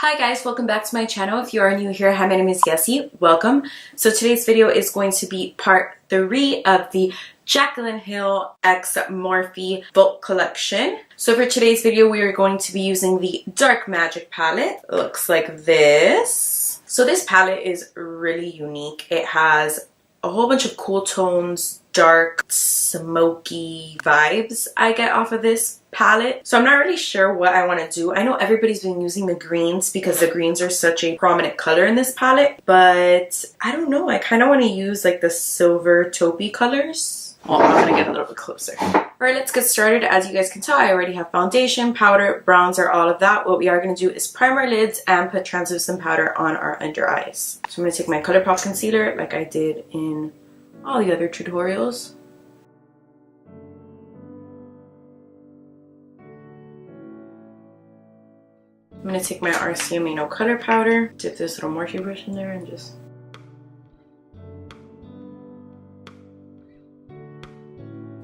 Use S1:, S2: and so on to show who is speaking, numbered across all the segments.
S1: Hi guys, welcome back to my channel. If you are new here, hi, my name is Yesy. Welcome. So today's video is going to be part 3 of the Jaclyn Hill x Morphe Vault collection. So for today's video, we are going to be using the Dark Magic palette. It looks like this. So this palette is really unique. It has a whole bunch of cool tones, dark, smoky vibes I get off of this palette. So I'm not really sure what I want to do. I know everybody's been using the greens because the greens are such a prominent color in this palette, but I don't know. I kind of want to use like the silver taupey colors. Well, I'm gonna get a little bit closer. Alright, let's get started. As you guys can tell, I already have foundation, powder, bronzer, all of that. What we are going to do is prime our lids and put translucent powder on our under eyes. So I'm going to take my ColourPop concealer like I did in all the other tutorials. I'm going to take my RCMA No Color powder, dip this little Morphe brush in there and just...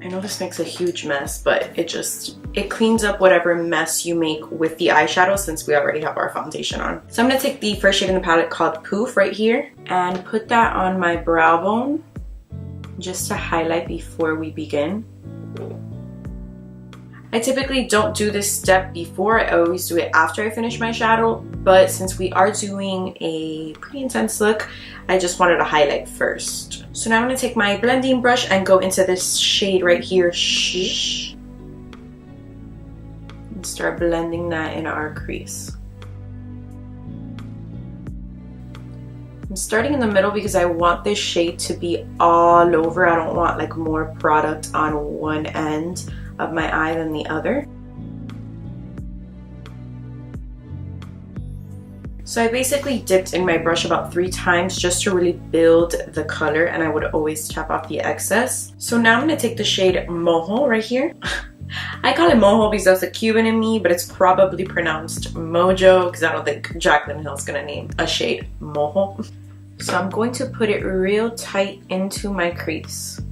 S1: I know this makes a huge mess, but it cleans up whatever mess you make with the eyeshadow since we already have our foundation on. So I'm going to take the first shade in the palette called Poof right here and put that on my brow bone just to highlight before we begin. I typically don't do this step before, I always do it after I finish my shadow, but since we are doing a pretty intense look, I just wanted to highlight first. So now I'm going to take my blending brush and go into this shade right here, Shh, and start blending that in our crease. I'm starting in the middle because I want this shade to be all over. I don't want like more product on one end of my eye than the other. So I basically dipped in my brush about 3 times just to really build the color, and I would always tap off the excess. So now I'm going to take the shade Mojo right here. I call it Mojo because that's the Cuban in me, but it's probably pronounced Mojo because I don't think Jaclyn Hill is going to name a shade Mojo. So I'm going to put it real tight into my crease.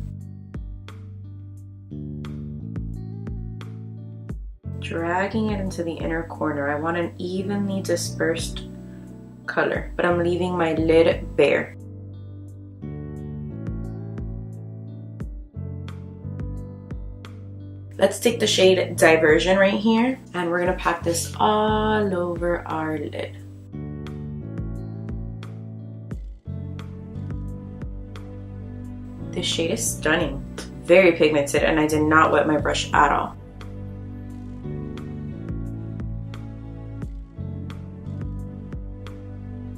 S1: Dragging it into the inner corner. I want an evenly dispersed color, but I'm leaving my lid bare. Let's take the shade Diversion right here, and we're gonna pack this all over our lid. This shade is stunning. It's very pigmented, and I did not wet my brush at all.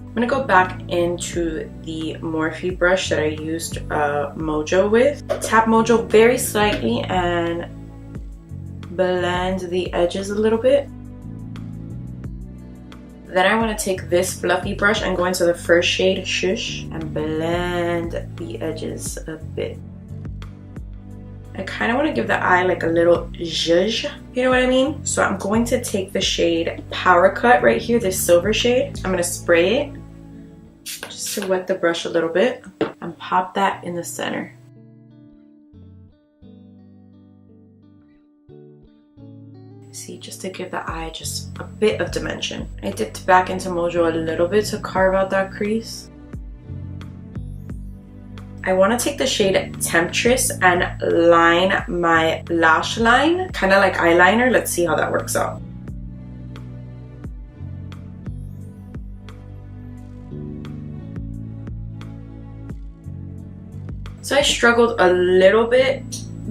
S1: I'm gonna go back into the Morphe brush that I used Mojo with. Tap Mojo very slightly and blend the edges a little bit. Then I want to take this fluffy brush and go into the first shade, Shush, and blend the edges a bit. I kind of want to give the eye like a little zhuzh, you know what I mean? So I'm going to take the shade Power Cut right here, this silver shade. I'm going to spray it just to wet the brush a little bit and pop that in the center. See, just to give the eye just a bit of dimension. I dipped back into Mojo a little bit to carve out that crease. I want to take the shade Temptress and line my lash line, kind of like eyeliner. Let's see how that works out. So I struggled a little bit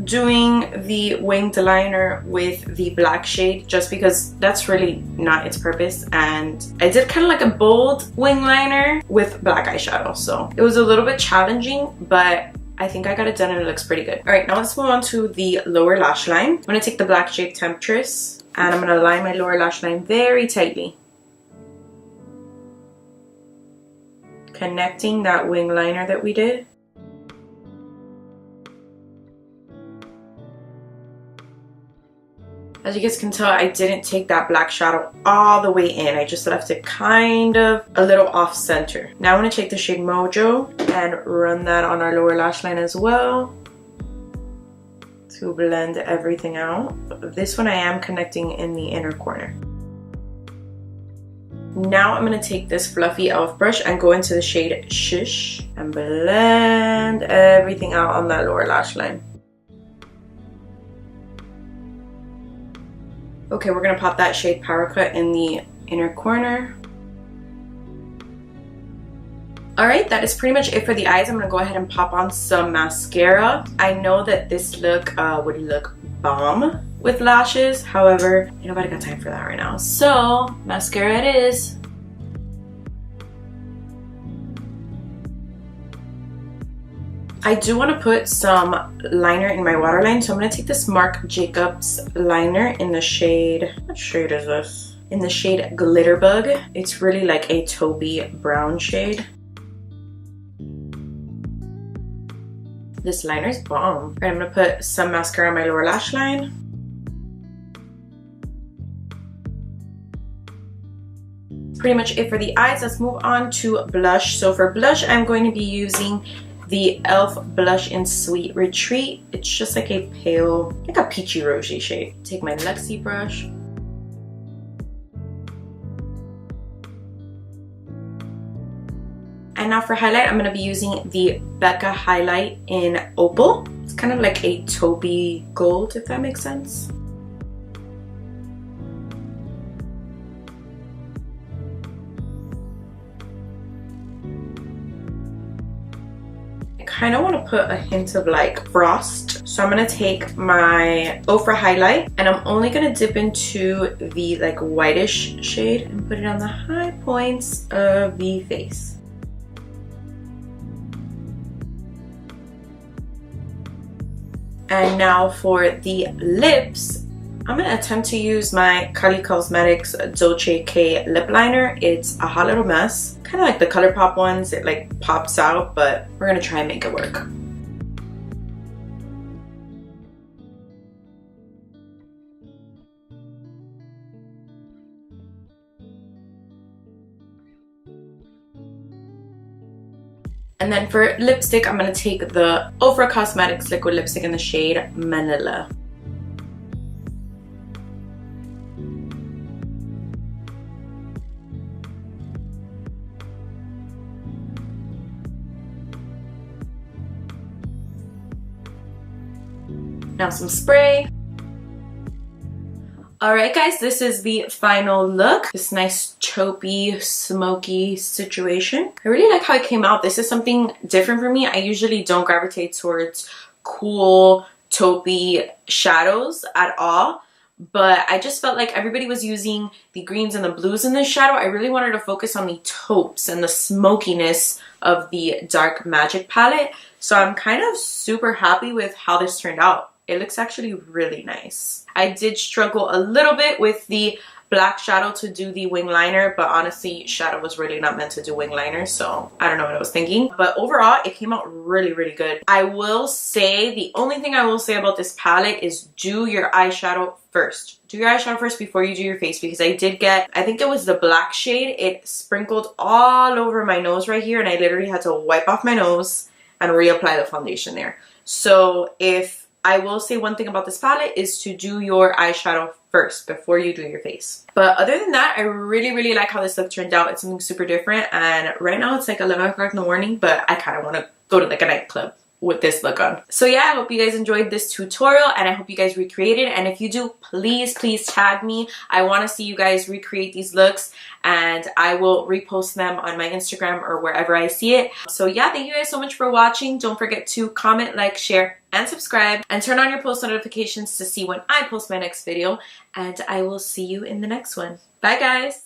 S1: doing the winged liner with the black shade just because that's really not its purpose, and I did kind of like a bold wing liner with black eyeshadow, so it was a little bit challenging, but I think I got it done and it looks pretty good. Alright, now let's move on to the lower lash line. I'm going to take the black shade Temptress and I'm going to line my lower lash line very tightly, connecting that wing liner that we did. As you guys can tell, I didn't take that black shadow all the way in. I just left it kind of a little off center. Now I'm going to take the shade Mojo and run that on our lower lash line as well to blend everything out. This one I am connecting in the inner corner. Now I'm going to take this fluffy e.l.f. brush and go into the shade Shush and blend everything out on that lower lash line. Okay, we're going to pop that shade Power Cut in the inner corner. Alright, that is pretty much it for the eyes. I'm going to go ahead and pop on some mascara. I know that this look would look bomb with lashes. However, ain't nobody got time for that right now. So, mascara it is. I do want to put some liner in my waterline. So I'm going to take this Marc Jacobs liner in the shade, what shade is this? In the shade Glitterbug. It's really like a taupey brown shade. This liner is bomb. Right, I'm gonna put some mascara on my lower lash line. Pretty much it for the eyes. Let's move on to blush. So for blush, I'm going to be using the e.l.f. blush in Sweet Retreat. It's just like a pale, like a peachy rosy shade. Take my Luxie brush. And now for highlight, I'm going to be using the Becca highlight in Opal. It's kind of like a taupey gold, if that makes sense. I kind of want to put a hint of like frost. So I'm going to take my Ofra highlight and I'm only going to dip into the like whitish shade and put it on the high points of the face. And now for the lips, I'm going to attempt to use my Kylie Cosmetics Dolce K lip liner. It's a hot little mess. Kind of like the ColourPop ones. It like pops out, but we're going to try and make it work. And then for lipstick, I'm going to take the Ofra Cosmetics liquid lipstick in the shade Manila. Now some spray. Alright guys, this is the final look. This nice taupey, smoky situation. I really like how it came out. This is something different for me. I usually don't gravitate towards cool, taupey shadows at all. But I just felt like everybody was using the greens and the blues in this shadow. I really wanted to focus on the taupes and the smokiness of the Dark Magic palette. So I'm kind of super happy with how this turned out. It looks actually really nice. I did struggle a little bit with the black shadow to do the wing liner, but honestly, shadow was really not meant to do wing liner, so I don't know what I was thinking. But overall, it came out really, really good. I will say, the only thing I will say about this palette is do your eyeshadow first. Do your eyeshadow first before you do your face, because I did get, I think it was the black shade. It sprinkled all over my nose right here, and I literally had to wipe off my nose and reapply the foundation there. So if I will say one thing about this palette is to do your eyeshadow first before you do your face. But other than that, I really, really like how this look turned out. It's something super different. And right now it's like 11 o'clock in the morning, but I kind of want to go to like a nightclub with this look on. So yeah, I hope you guys enjoyed this tutorial and I hope you guys recreate it. And if you do, please tag me. I want to see you guys recreate these looks and I will repost them on my Instagram or wherever I see it. So yeah, thank you guys so much for watching. Don't forget to comment, like, share, and subscribe, and turn on your post notifications to see when I post my next video. And I will see you in the next one. Bye guys!